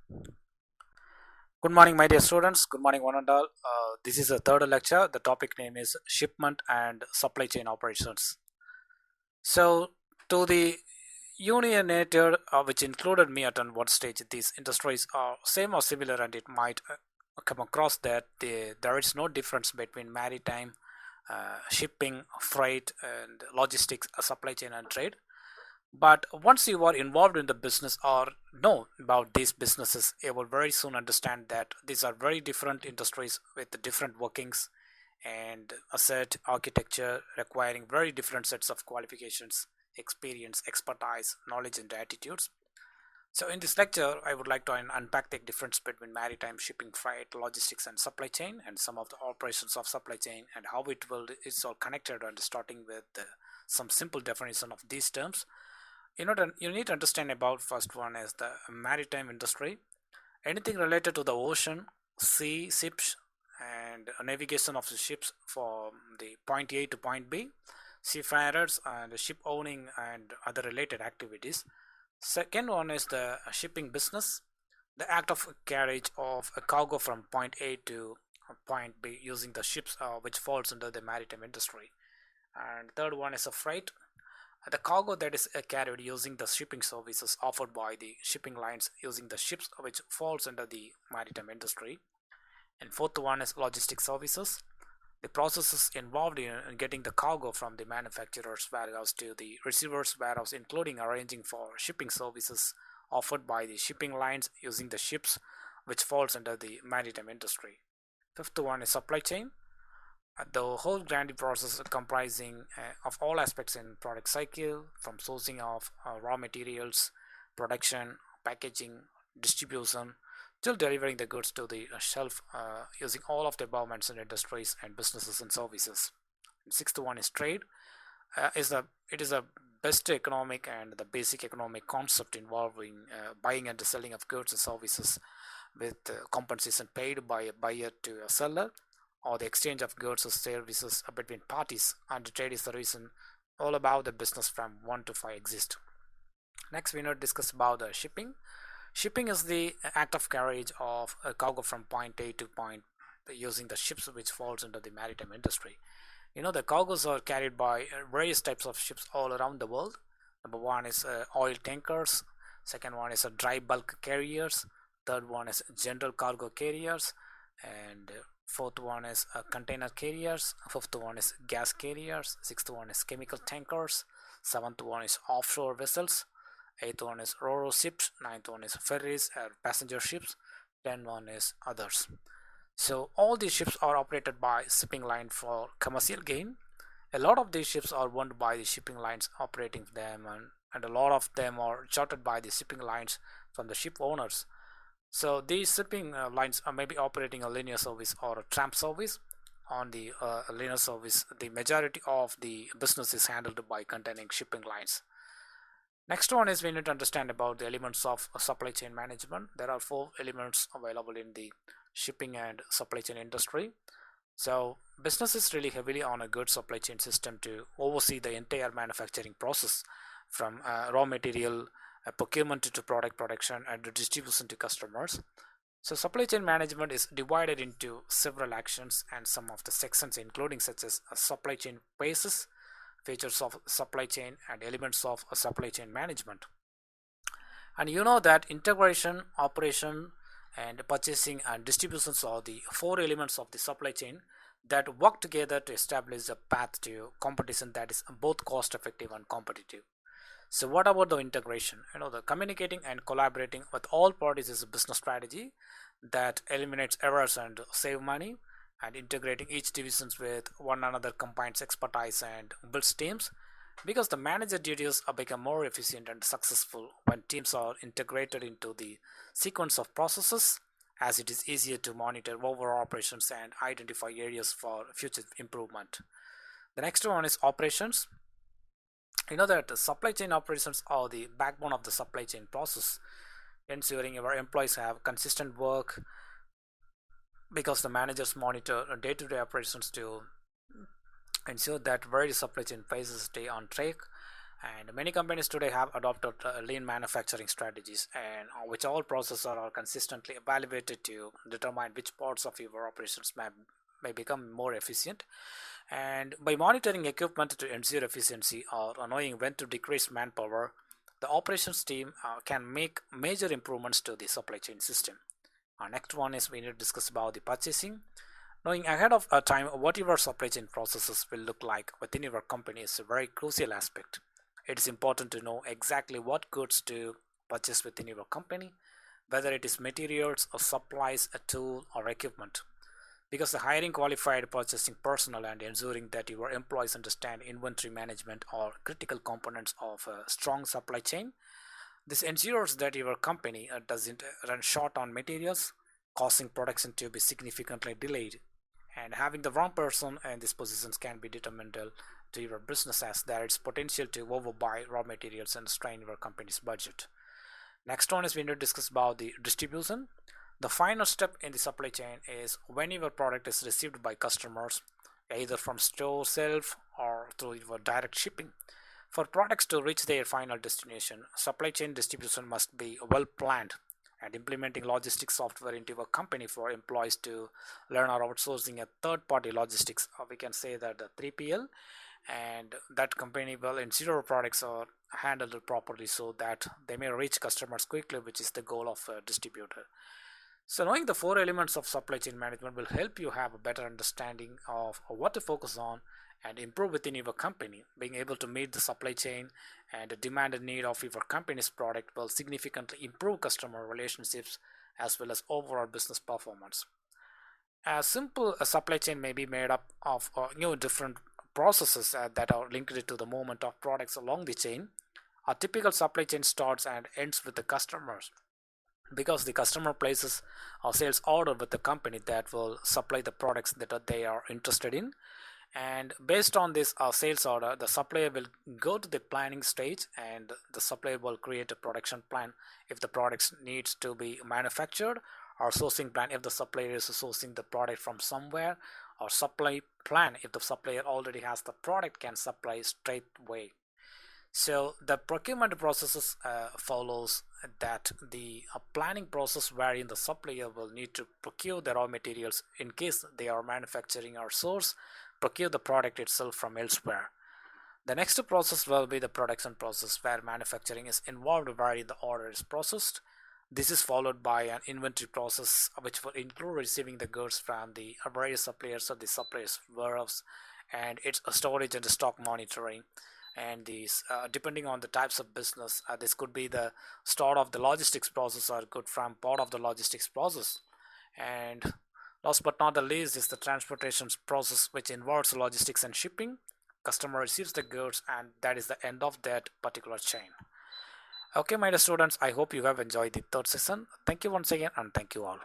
Good morning, my dear students. Good morning, one and all. This is the third lecture. The topic name is Shipment and Supply Chain Operations. So, to the unionator, which included me at one stage, these industries are same or similar, and it might come across that there is no difference between maritime, shipping, freight, and logistics, supply chain, and trade. But once you are involved in the business or know about these businesses, you will very soon understand that these are very different industries with different workings and asset architecture requiring very different sets of qualifications, experience, expertise, knowledge, and attitudes. So, in this lecture, I would like to unpack the difference between maritime shipping, freight, logistics, and supply chain, and some of the operations of supply chain and how it's all connected. And starting with some simple definition of these terms, you need to understand about first one is the maritime industry. Anything related to the ocean, sea, ships, and navigation of the ships from the point A to point B, seafarers and ship owning and other related activities. Second one is the shipping business, the act of carriage of a cargo from point A to point B using the ships, which falls under the maritime industry. And third one is a freight, the cargo that is carried using the shipping services offered by the shipping lines using the ships, which falls under the maritime industry. And fourth one is logistic services, the processes involved in getting the cargo from the manufacturer's warehouse to the receiver's warehouse, including arranging for shipping services offered by the shipping lines using the ships, which falls under the maritime industry. Fifth one is supply chain, the whole grinding process comprising of all aspects in product cycle, from sourcing of raw materials, production, packaging, distribution, till delivering the goods to the shelf, using all of the above mentioned industries and businesses and services. And sixth one is trade. It is a best economic and the basic economic concept involving buying and the selling of goods and services with compensation paid by a buyer to a seller, or the exchange of goods or services between parties, and the trade is the reason all about the business from 1 to 5 exist. Next, we need to discuss about the shipping. Shipping is the act of carriage of a cargo from point A to point using the ships, which falls under the maritime industry. The cargoes are carried by various types of ships all around the world. Number one is oil tankers, second one is dry bulk carriers, third one is general cargo carriers, and fourth one is container carriers, fifth one is gas carriers, sixth one is chemical tankers, seventh one is offshore vessels, eighth one is ro-ro ships, ninth one is ferries or passenger ships, 10th one is others. So all these ships are operated by shipping line for commercial gain. A lot of these ships are owned by the shipping lines operating them, and a lot of them are chartered by the shipping lines from the ship owners. So these shipping lines are maybe operating a linear service or a tramp service. On the linear service, the majority of the business is handled by containing shipping lines. Next one is we need to understand about the elements of supply chain management. There are four elements available in the shipping and supply chain industry. So businesses rely heavily on a good supply chain system to oversee the entire manufacturing process, from raw material procurement to product production and distribution to customers. So supply chain management is divided into several actions, and some of the sections including such as supply chain phases, features of supply chain, and elements of supply chain management. And you know that integration, operation, and purchasing and distributions are the four elements of the supply chain that work together to establish a path to competition that is both cost effective and competitive. So what about the integration? The communicating and collaborating with all parties is a business strategy that eliminates errors and save money, and integrating each divisions with one another combines expertise and builds teams, because the manager duties are become more efficient and successful when teams are integrated into the sequence of processes, as it is easier to monitor overall operations and identify areas for future improvement. The next one is operations. You know that the supply chain operations are the backbone of the supply chain process, ensuring our employees have consistent work, because the managers monitor day-to-day operations to ensure that various supply chain phases stay on track. And many companies today have adopted lean manufacturing strategies, and which all processes are consistently evaluated to determine which parts of your operations may become more efficient. And by monitoring equipment to ensure efficiency or knowing when to decrease manpower, the operations team can make major improvements to the supply chain system. Our next one is we need to discuss about the purchasing. Knowing ahead of a time what your supply chain processes will look like within your company is a very crucial aspect. It is important to know exactly what goods to purchase within your company, whether it is materials or supplies, a tool or equipment. Because the hiring qualified purchasing personnel and ensuring that your employees understand inventory management are critical components of a strong supply chain. This ensures that your company doesn't run short on materials, causing production to be significantly delayed. And having the wrong person in these positions can be detrimental to your business as there is potential to overbuy raw materials and strain your company's budget. Next one is we need to discuss about the distribution. The final step in the supply chain is when your product is received by customers, either from store shelf or through your direct shipping. For products to reach their final destination, supply chain distribution must be well planned, and implementing logistics software into a company for employees to learn or outsourcing a third party logistics, or we can say that the 3PL, and that company will ensure products are handled properly so that they may reach customers quickly, which is the goal of a distributor. So knowing the four elements of supply chain management will help you have a better understanding of what to focus on and improve within your company. Being able to meet the supply chain and the demand and need of your company's product will significantly improve customer relationships as well as overall business performance. A simple supply chain may be made up of different processes that are linked to the movement of products along the chain. A typical supply chain starts and ends with the customers because the customer places a sales order with the company that will supply the products that they are interested in, and based on this sales order the supplier will go to the planning stage and the supplier will create a production plan if the products needs to be manufactured, or sourcing plan if the supplier is sourcing the product from somewhere, or supply plan if the supplier already has the product can supply straight away. So the procurement processes follows that the planning process wherein the supplier will need to procure the raw materials in case they are manufacturing or source, procure the product itself from elsewhere. The next process will be the production process where manufacturing is involved wherein the order is processed. This is followed by an inventory process which will include receiving the goods from the various suppliers of the supplier's warehouse and its storage and stock monitoring. And these depending on the types of business, this could be the start of the logistics process or could from part of the logistics process. And last but not the least is the transportation process which involves logistics and shipping. Customer receives the goods and that is the end of that particular chain. Okay, my dear students, I hope you have enjoyed the third session. Thank you once again and thank you all.